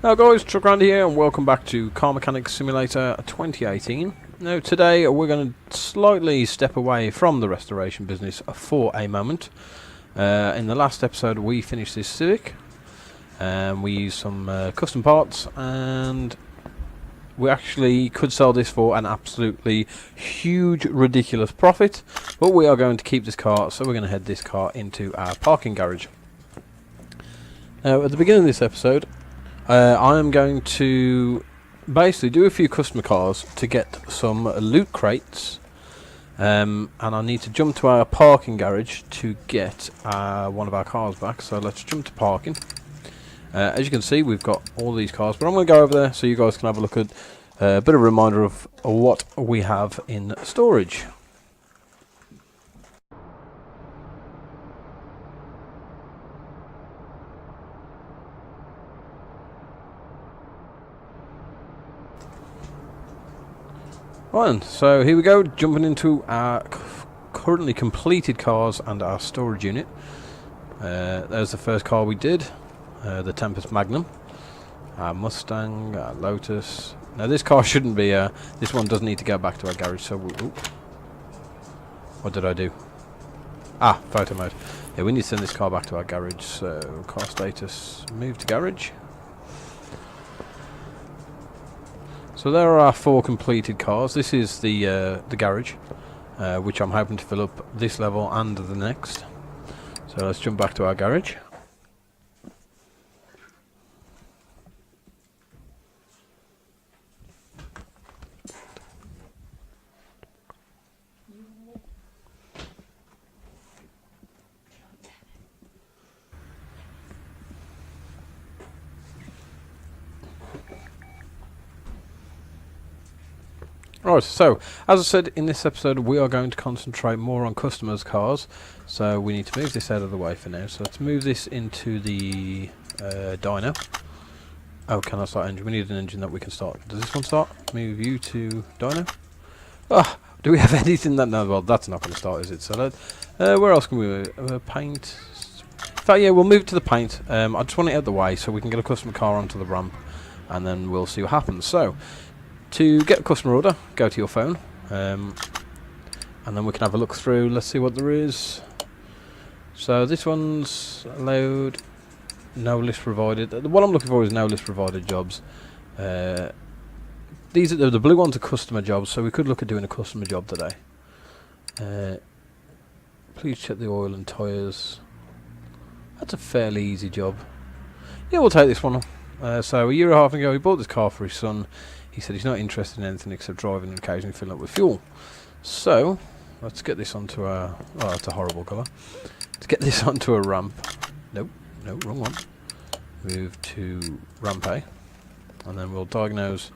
Hello guys, Truck Randy here and welcome back to Car Mechanic Simulator 2018. Now today we're going to slightly step away from the restoration business for a moment. In the last episode we finished this Civic and we used some custom parts, and we actually could sell this for an absolutely huge, ridiculous profit, but we are going to keep this car, so we're going to head this car into our parking garage. Now at the beginning of this episode I am going to basically do a few customer cars to get some loot crates, and I need to jump to our parking garage to get one of our cars back. So let's jump to parking. As you can see, we've got all these cars, but I'm going to go over there so you guys can have a look at a bit of a reminder of what we have in storage. Right, so here we go, jumping into our currently completed cars and our storage unit. There's the first car we did, the Tempest Magnum, our Mustang, our Lotus. Now this car shouldn't be, this one does need to go back to our garage, so what did I do? Ah, photo mode. Yeah, we need to send this car back to our garage, so car status, move to garage. So there are our 4 completed cars. This is the garage, which I'm hoping to fill up this level and the next. So let's jump back to our garage. Right, so as I said, in this episode we are going to concentrate more on customers' cars, so we need to move this out of the way for now. So let's move this into the dyno. Oh, can I start engine? We need an engine that we can start. Does this one start? Move you to dyno. Ah, do we have anything that? No, well that's not going to start, is it? So where else can we move? Paint. In fact, yeah, we'll move to the paint. I just want it out of the way so we can get a customer car onto the ramp, and then we'll see what happens. So to get a customer order, go to your phone, and then we can have a look through. Let's see what there is. So this one's load, no list provided. What I'm looking for is no list provided jobs. These are the blue ones are customer jobs, so we could look at doing a customer job today. Please check the oil and tyres. That's a fairly easy job. Yeah, we'll take this one. So a year and a half ago, he bought this car for his son. He said he's not interested in anything except driving and occasionally filling up with fuel. So let's get this onto our... Oh, that's a horrible colour. Let's get this onto a ramp. Nope, no, wrong one. Move to ramp A, and then we'll diagnose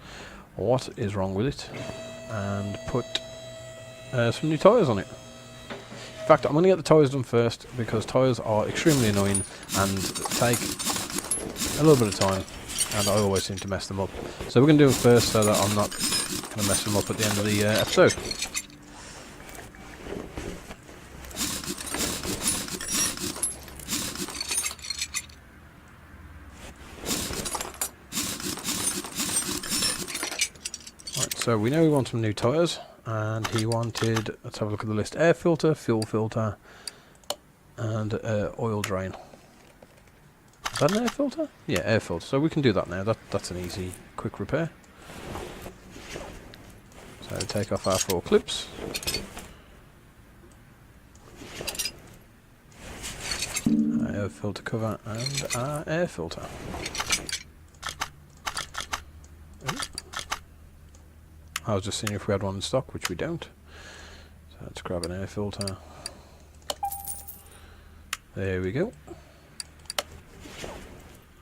what is wrong with it and put some new tyres on it. In fact, I'm going to get the tyres done first because tyres are extremely annoying and take a little bit of time, and I always seem to mess them up. So we're going to do them first so that I'm not going to mess them up at the end of the episode. Right, so we know we want some new tyres, and he wanted, let's have a look at the list, air filter, fuel filter, and oil drain. Is that an air filter? Yeah, air filter. So we can do that now. That's an easy, quick repair. So take off our 4 clips. Our air filter cover and our air filter. I was just seeing if we had one in stock, which we don't. So let's grab an air filter. There we go.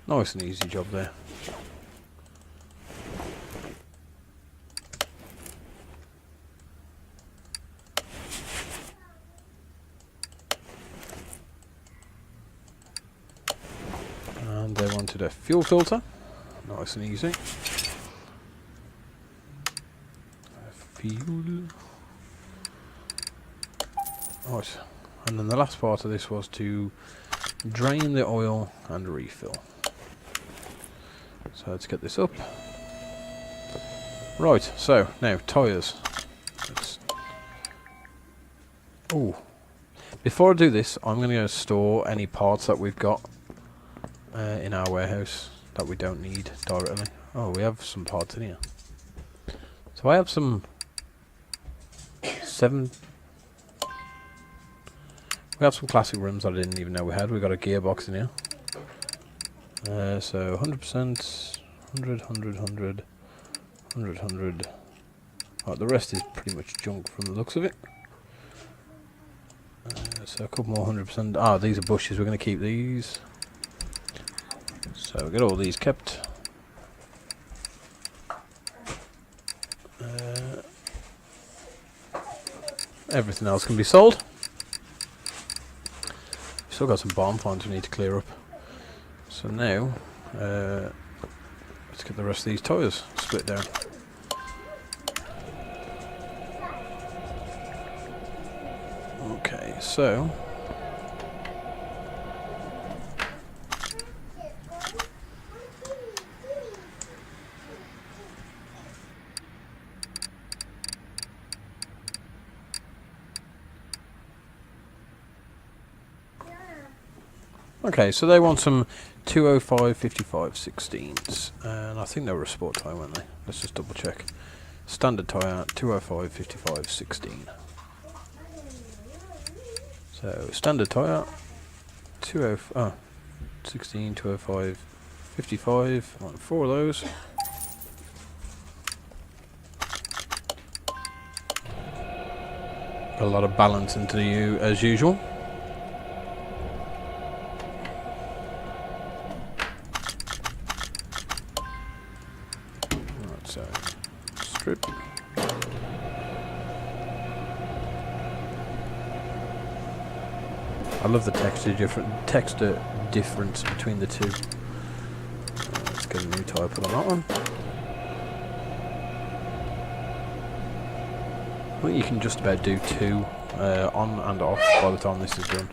Nice and easy job there. And they wanted a fuel filter. Nice and easy. Fuel. Right. And then the last part of this was to drain the oil and refill. So So let's get this up. Right, so now tyres. Oh, before I do this, I'm going to go store any parts that we've got in our warehouse that we don't need directly. Oh, we have some parts in here. So I have some 7. We have some classic rims that I didn't even know we had. We got a gearbox in here. So 100%, 100, 100, 100, 100, 100. Right, the rest is pretty much junk from the looks of it. So a couple more 100%. Ah, these are bushes. We're going to keep these. So we'll get all these kept. Everything else can be sold. Still got some barn finds we need to clear up. So now, let's get the rest of these tyres split down. Okay, so they want some 205 55 16s, and I think they were a sport tyre, weren't they? Let's just double check. Standard tyre 205 55 16. So standard tyre 16 205 55. I want 4 of those. Got a lot of balance into the U as usual. So, strip. I love the texture difference between the two. Let's get a new tyre put on that one. I think you can just about do 2 on and off by the time this is done.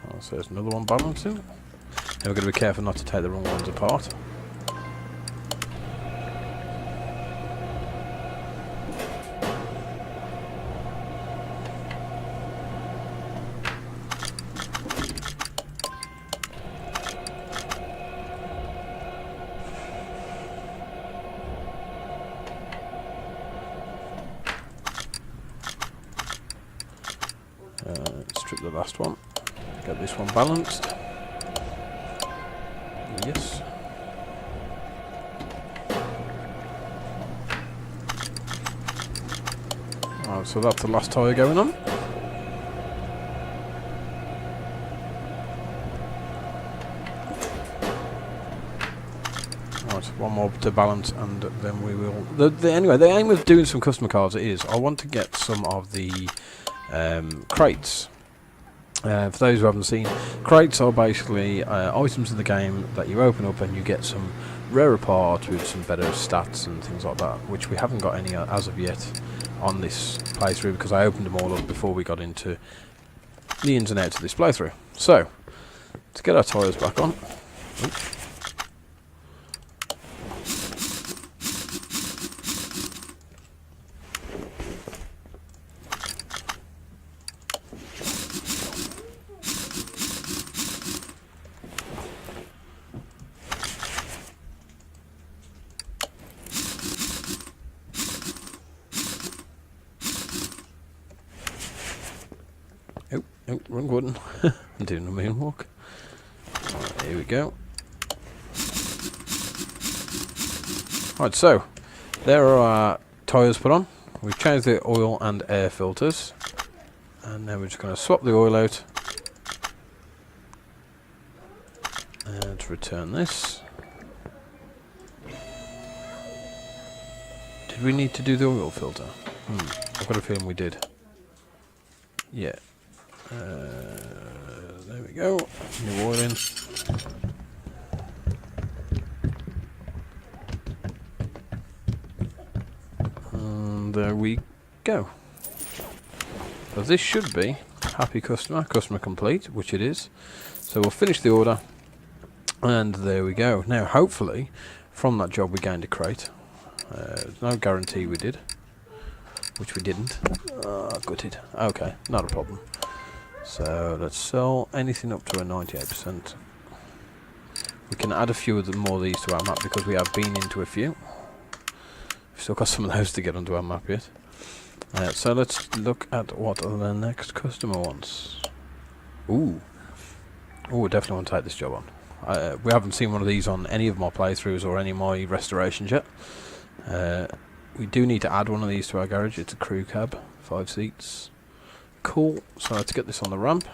Oh, so there's another one balancing. Now we're going to be careful not to take the wrong ones apart. Strip the last one. Get this one balanced. Yes. Alright, so that's the last tyre going on. Right, one more to balance and then we will... Anyway, the aim of doing some customer cars is I want to get some of the crates. For those who haven't seen, crates are basically items in the game that you open up and you get some rarer parts with some better stats and things like that, which we haven't got any as of yet on this playthrough because I opened them all up before we got into the ins and outs of this playthrough. So, let's get our tyres back on. Oops. Oh, wrong button. I'm doing a moonwalk. Right, here we go. Right, so there are our tyres put on. We've changed the oil and air filters. And now we're just going to swap the oil out. And return this. Did we need to do the oil filter? I've got a feeling we did. Yeah. There we go. New oil in. And there we go. So this should be happy customer complete, which it is. So we'll finish the order And there we go. Now, hopefully, from that job we gained a crate. There's no guarantee we did, which we didn't. Gutted. Okay, not a problem. So let's sell anything up to a 98%. We can add a few of more of these to our map because we have been into a few. We've still got some of those to get onto our map yet. So let's look at what the next customer wants. Ooh, definitely want to take this job on. We haven't seen one of these on any of my playthroughs or any of my restorations yet. We do need to add one of these to our garage. It's a crew cab, 5 seats. Cool, so let's get this on the ramp.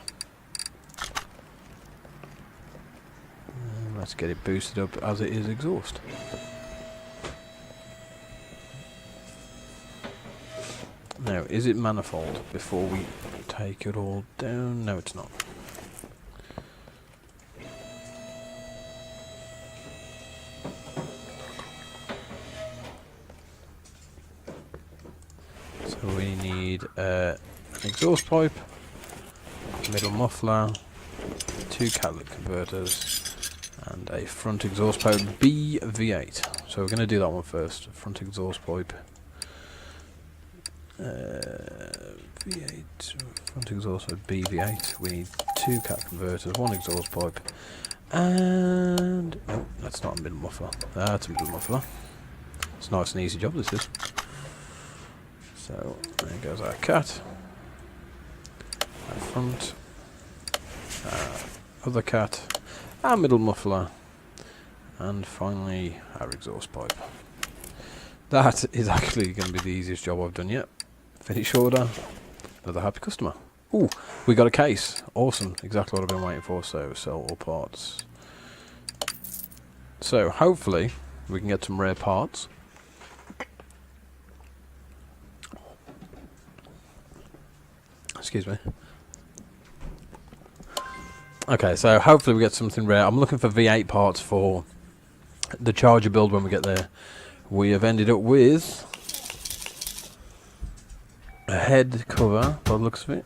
Let's get it boosted up as it is exhaust. Now, is it manifold before we take it all down? No, it's not. So we need an exhaust pipe, middle muffler, 2 catalytic converters, and a front exhaust pipe BV8. So we're going to do that one first. Front exhaust pipe. V8, front exhaust pipe BV8. We need 2 cat converters, 1 exhaust pipe, and no, that's not a middle muffler. That's a middle muffler. It's a nice and easy job, this is. So there goes our cat. Our front. Other cat. Our middle muffler, and finally our exhaust pipe. That is actually going to be the easiest job I've done yet. Finish order, another happy customer. Ooh, we got a case. Awesome, exactly what I've been waiting for. So sell all parts. So hopefully we can get some rare parts. Excuse me. Okay, so hopefully we get something rare. I'm looking for V8 parts for the Charger build when we get there. We have ended up with a head cover, by the looks of it.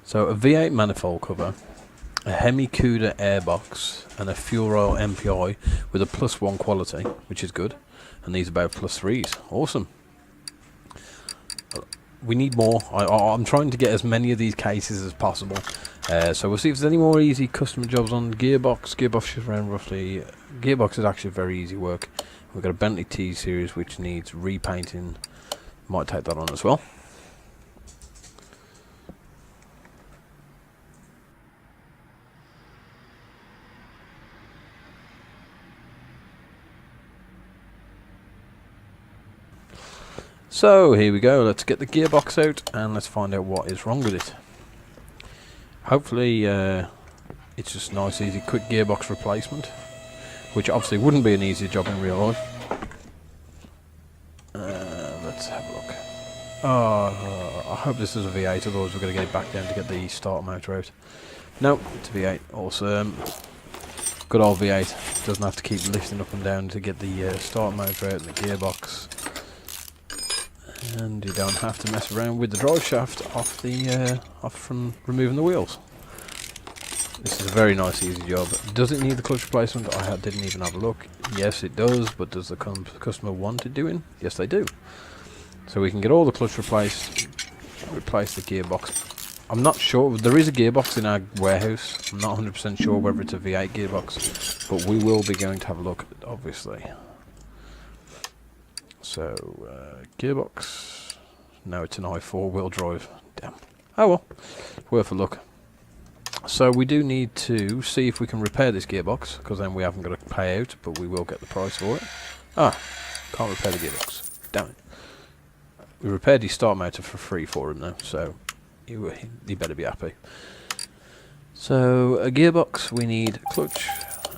So a V8 manifold cover, a Hemi Cuda airbox, and a fuel oil MPI with a +1 quality, which is good. And these are both +3s. Awesome. We need more. I'm trying to get as many of these cases as possible. So we'll see if there's any more easy customer jobs on Gearbox. Gearbox is around roughly... Gearbox is actually very easy work. We've got a Bentley T-Series which needs repainting. Might take that on as well. So here we go, let's get the gearbox out and let's find out what is wrong with it. Hopefully it's just nice, easy, quick gearbox replacement, which obviously wouldn't be an easy job in real life. Let's have a look. I hope this is a V8, otherwise we're going to get it back down to get the starter motor out. No, it's a V8, awesome. Good old V8, doesn't have to keep lifting up and down to get the starter motor out and the gearbox. And you don't have to mess around with the drive shaft off from removing the wheels. This is a very nice, easy job. Does it need the clutch replacement? I didn't even have a look. Yes, it does, but does the customer want it doing? Yes, they do. So we can get all the clutch replaced, replace the gearbox. I'm not sure. There is a gearbox in our warehouse. I'm not 100% sure whether it's a V8 gearbox, but we will be going to have a look, obviously. So, gearbox. No, it's an i4 wheel drive. Damn. Oh well, worth a look. So we do need to see if we can repair this gearbox, because then we haven't got to pay out, but we will get the price for it. Can't repair the gearbox. Damn it. We repaired his start motor for free for him though, so he better be happy. So a gearbox, we need a clutch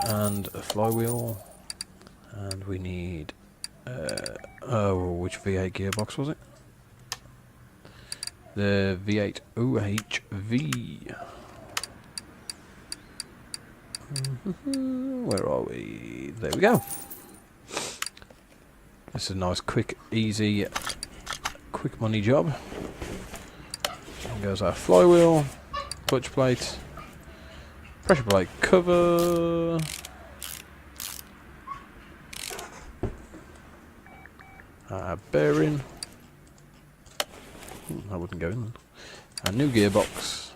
and a flywheel, and we need which V8 gearbox was it? The V8 OHV. Where are we? There we go. This is a nice, quick, easy, quick money job. There goes our flywheel, clutch plate, pressure plate cover, bearing, that wouldn't go in then, a new gearbox,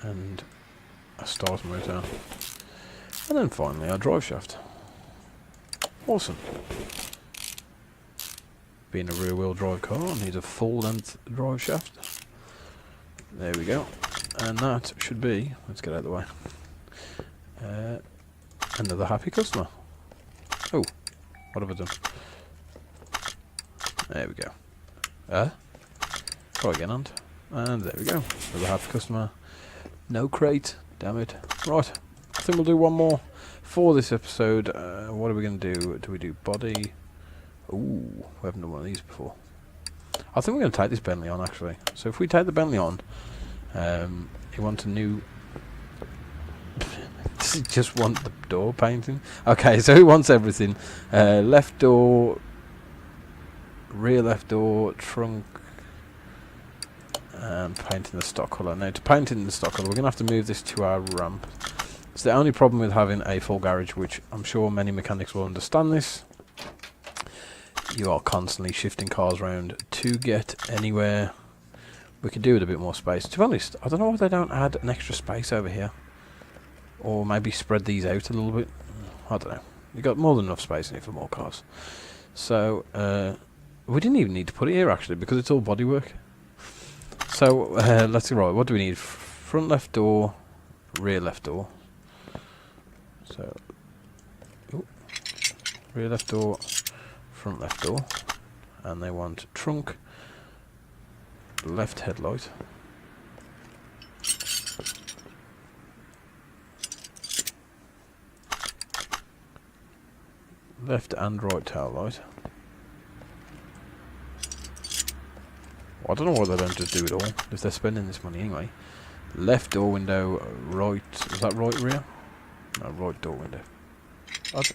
and a starter motor, and then finally our drive shaft. Awesome. Being a rear wheel drive car, needs a full length drive shaft. There we go. And that should be, let's get out of the way, another happy customer. Oh, what have I done? There we go. Try again, and there we go. Another happy customer. No crate, damn it. Right, I think we'll do one more for this episode. What are we going to do? Do we do body? Ooh, we haven't done one of these before. I think we're going to take this Bentley on, actually. So if we take the Bentley on, you want a new... Does he just want the door painting? Okay, so he wants everything. Left door, rear left door, trunk, and painting the stock colour. Now, to paint in the stock colour, we're going to have to move this to our ramp. It's the only problem with having a full garage, which I'm sure many mechanics will understand this. You are constantly shifting cars around to get anywhere. We could do with a bit more space. To be honest, I don't know why they don't add an extra space over here. Or maybe spread these out a little bit. I don't know. You've got more than enough space in here for more cars. So, we didn't even need to put it here, actually, because it's all bodywork. So, let's see, right, what do we need? Front left door, rear left door. So, rear left door, front left door, and they want trunk, left headlight, left and right tail light. Well, I don't know why they don't just do it all, if they're spending this money anyway. Left door window, right, is that right rear? No, right door window.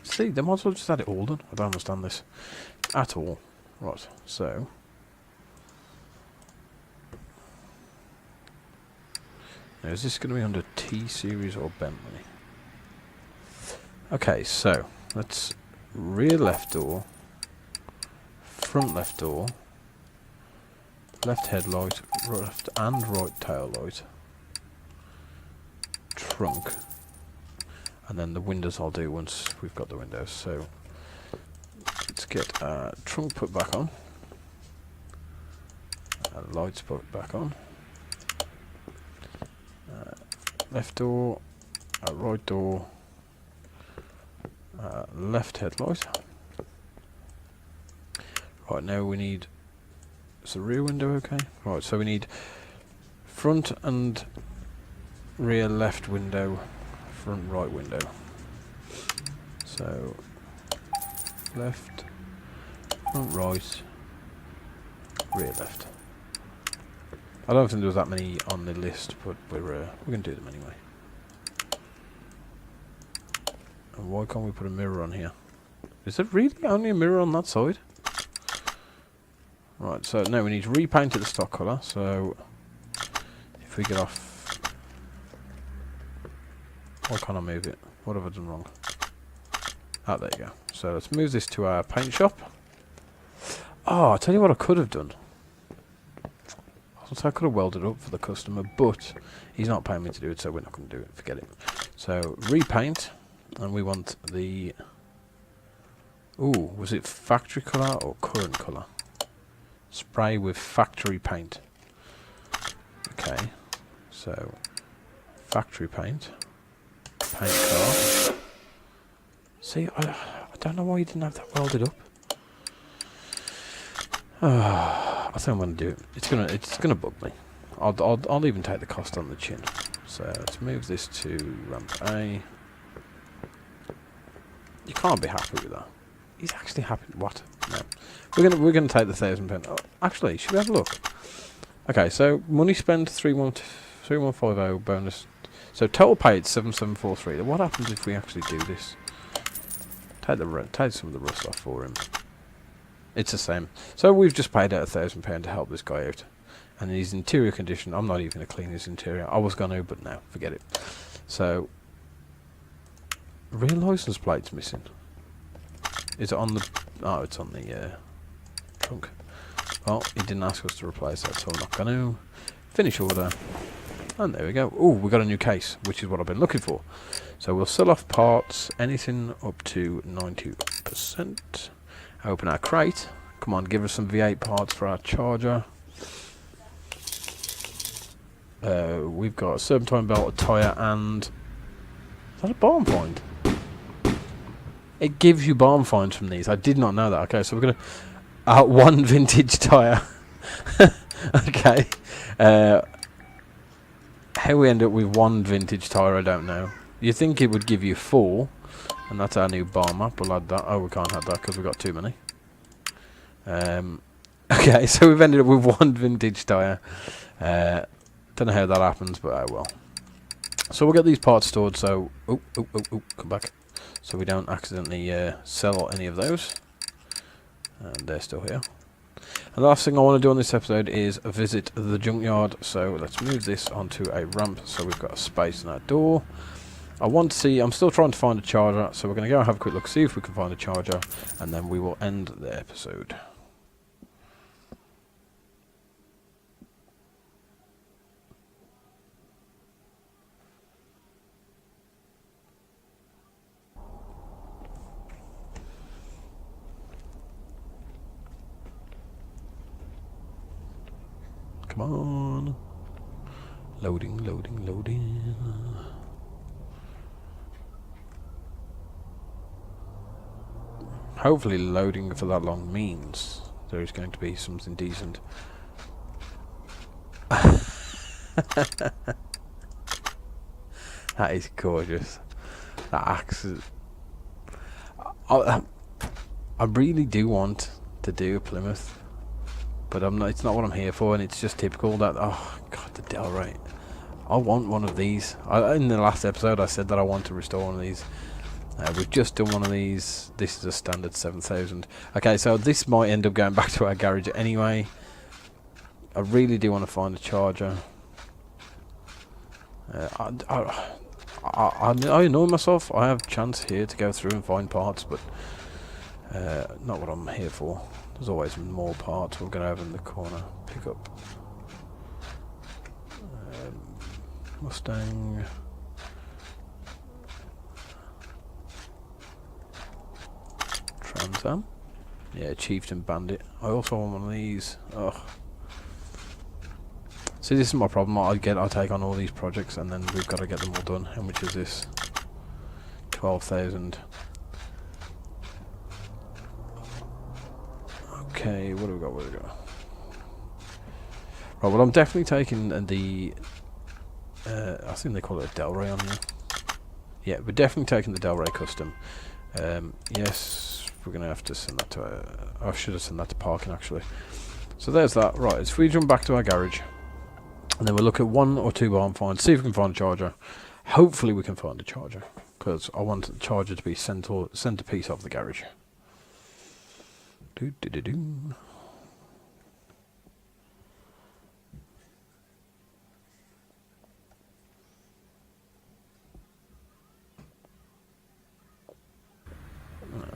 See, they might as well just add it all done. I don't understand this at all. Right, so now is this going to be under T-Series or Bentley? Okay, so let's rear left door, front left door, left headlight, left and right tail light, trunk. And then the windows I'll do once we've got the windows. So let's get trunk put back on, lights put back on, left door, right door, left headlight. Right, now we need, is the rear window okay? Right, so we need front and rear left window, front right window. So left, front right, rear left. I don't think there was that many on the list, but we're going to do them anyway. And why can't we put a mirror on here? Is there really only a mirror on that side? Right, so now we need to repaint it the stock colour. So if we get off, why can't I move it? What have I done wrong? Ah, there you go. So let's move this to our paint shop. Oh, I'll tell you what I could have done. I could have welded up for the customer, but he's not paying me to do it, so we're not going to do it. Forget it. So repaint, and we want the... Ooh, was it factory colour or current colour? Spray with factory paint. Okay, so factory paint. Paint car. See, I don't know why you didn't have that welded up. I think I'm gonna do it. It's gonna bug me. I'll even take the cost on the chin. So let's move this to ramp A. You can't be happy with that. He's actually happy. What? No. We're gonna take the £1,000. Oh, actually, should we have a look? Okay, so money spent 3150 bonus. So total paid 7743. What happens if we actually do this? Take some of the rust off for him. It's the same. So we've just paid out £1,000 to help this guy out. And his interior condition, I'm not even going to clean his interior. I was going to, but no, forget it. So, rear license plate's missing. Is it on the... Oh, it's on the trunk. Well, he didn't ask us to replace that, so I'm not going to. Finish order. And there we go. Oh, we got a new case, which is what I've been looking for. So we'll sell off parts, anything up to 90%. Open our crate. Come on, give us some V8 parts for our charger. We've got a serpentine belt, a tyre, and... Is that a barn find? It gives you barn finds from these. I did not know that. Okay, so we're going to... one vintage tyre. Okay. How we end up with one vintage tyre, I don't know. You think it would give you 4, and that's our new bar map. We'll add that. Oh, we can't have that because we've got too many. Okay, so we've ended up with one vintage tyre. Don't know how that happens, but oh well. So we'll get these parts stored, so... Oh, come back. So we don't accidentally sell any of those. And they're still here. And the last thing I want to do on this episode is visit the junkyard. So let's move this onto a ramp so we've got a space in our door. I want to see... I'm still trying to find a charger, so we're going to go and have a quick look, see if we can find a charger, and then we will end the episode. Come on. Loading, loading, loading. Hopefully loading for that long means there is going to be something decent. That is gorgeous. That axe is... I really do want to do a Plymouth. But I'm not, it's not what I'm here for, and it's just typical that... Oh, God, the Delray. I want one of these. In the last episode, I said that I want to restore one of these. We've just done one of these. This is a standard 7000. Okay, so this might end up going back to our garage anyway. I really do want to find a charger. I annoy myself. I have a chance here to go through and find parts, but not what I'm here for. There's always more parts. We'll go over in the corner, pick up Mustang. Trans Am. Yeah, Chieftain Bandit. I also want one of these. Ugh. See, this is my problem. I take on all these projects and then we've got to get them all done. How much is this? 12,000. Okay, what do we got? Where do we go? Right, well, I'm definitely taking the... I think they call it a Delray on here. Yeah, we're definitely taking the Delray Custom. Yes, we're going to have to send that to... I should have sent that to parking, actually. So there's that. Right, so if we jump back to our garage, and then we'll look at 1 or 2 barn finds, see if we can find a charger. Hopefully we can find a charger, because I want the charger to be centerpiece of the garage. Do-do-do-do.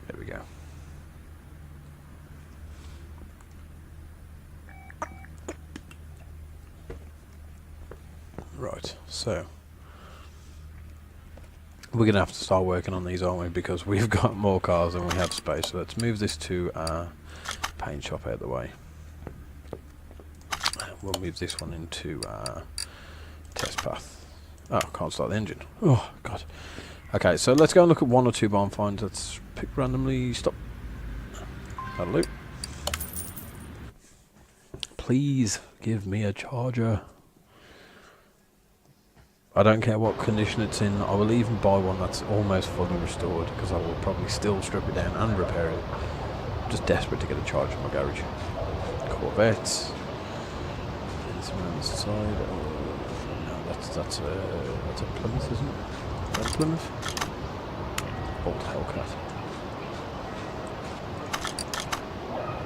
There we go. Right, so we're going to have to start working on these, aren't we? Because we've got more cars than we have space. So let's move this to our paint shop out of the way. We'll move this one into our test path. Oh, can't start the engine. Oh, God. Okay, so let's go and look at 1 or 2 barn finds. Let's pick randomly. Stop. That'll do. Please give me a charger. I don't care what condition it's in. I will even buy one that's almost fully restored, because I will probably still strip it down and repair it. I'm just desperate to get a charger in my garage. Corvette. This one on the side. Oh, no, that's a Plymouth, isn't it? Is that a Plymouth? Old Hellcat.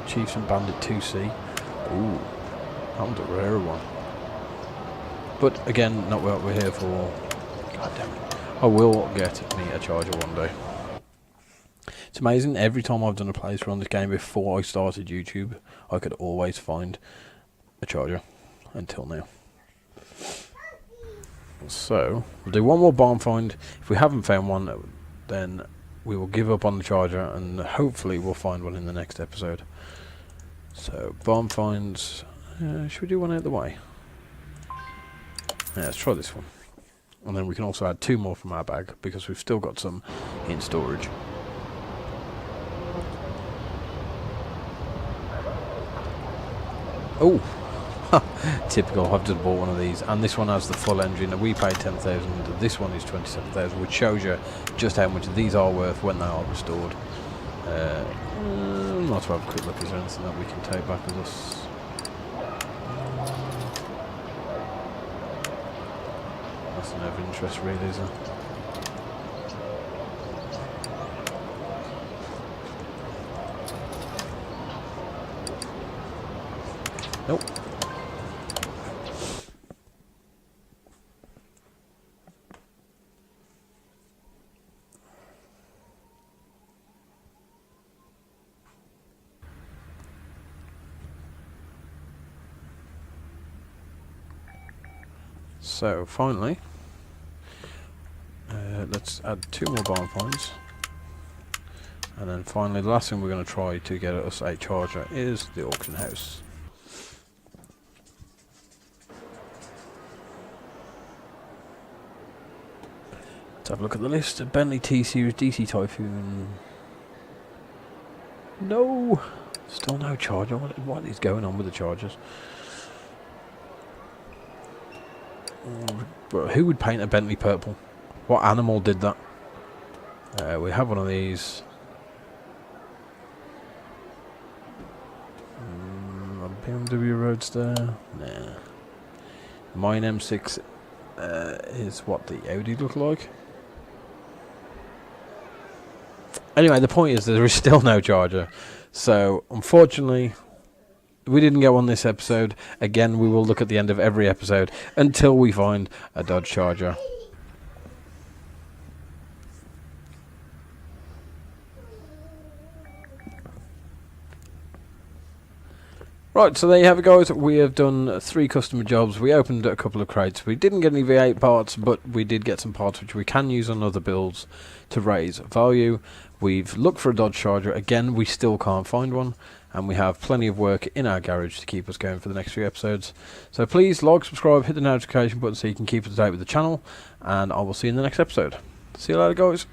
Chiefs and Bandit 2C. Ooh, that one's a rare one. But again, not what we're here for. God damn it. I will get me a charger one day. It's amazing, every time I've done a playthrough on this game before I started YouTube, I could always find a charger, until now. So, we'll do one more barn find. If we haven't found one, then we will give up on the charger, and hopefully we'll find one in the next episode. So, barn finds, should we do one out of the way? Yeah, let's try this one. And then we can also add 2 more from our bag, because we've still got some in storage. Oh, typical, I've just bought one of these, and this one has the full engine. We paid 10,000, this one is 27,000, which shows you just how much these are worth when they are restored. Not to have a quick look, is there anything that we can take back with us? Nothing of interest really, is there? Nope. So finally, let's add 2 more barn finds, and then finally the last thing we're going to try to get us a charger is the auction house. Let's have a look at the list. Bentley T-Series, DC Typhoon. No! Still no charger. What is going on with the chargers? But who would paint a Bentley purple? What animal did that? We have one of these. A BMW Roadster. Nah. Mine M6 is what the Audi look like. Anyway, the point is there is still no charger. So, unfortunately, we didn't get one this episode. Again, we will look at the end of every episode until we find a Dodge Charger. Right, so there you have it, guys. We have done 3 customer jobs. We opened a couple of crates. We didn't get any V8 parts, but we did get some parts which we can use on other builds to raise value. We've looked for a Dodge Charger. Again, we still can't find one. And we have plenty of work in our garage to keep us going for the next few episodes. So please like, subscribe, hit the notification button so you can keep up to date with the channel. And I will see you in the next episode. See you later, guys.